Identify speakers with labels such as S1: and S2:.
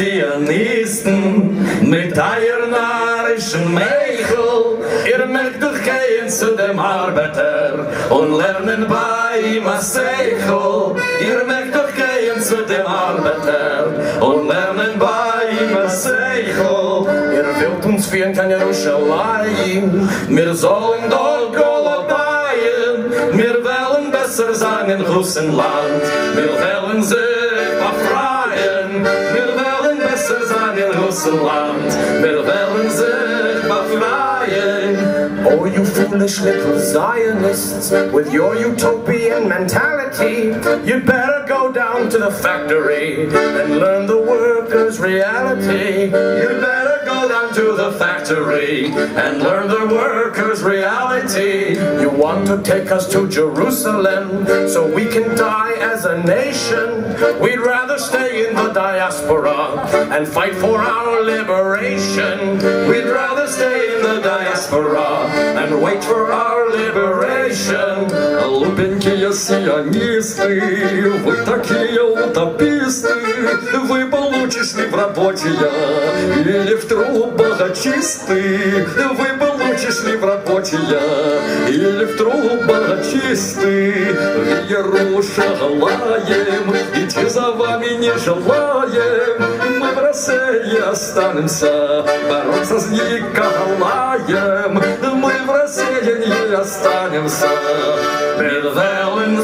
S1: Zionisten mit eiernarischen Meichel. Ihr mögt doch gehen zu dem Arbeiter und lernen bei ihm a Seichel. Ihr mögt doch gehen zu dem Arbeiter und lernen bei ihm a Seichel. Ihr wollt uns führen kann Jerusalem, wir sollen dort Golobayen. Wir wollen besser sein in Russenland, wir wollen sich befreien. Wir wollen besser sein in Russenland, wir wollen sich befreien.
S2: Oh, you foolish little Zionists, with your utopian mentality, you'd better go down to the factory and learn the workers' reality.
S1: You'd better go down to the factory and learn the workers' reality.
S2: You want to take us to Jerusalem so we can die as a nation? We'd rather stay in the diaspora and fight for our liberation.
S1: We'd rather stay in the diaspora and wait for our liberation.
S3: Глупенькие сионисты, вы такие утописты. Вы бы лучше шли в работе я или в трубах чисты. Вы бы лучше шли в работе я или в трубах чисты. В Иерушалаем идти за вами не желаем. Мы в России останемся бороться с Николаем. Мы в России не останемся.
S1: Wir wollen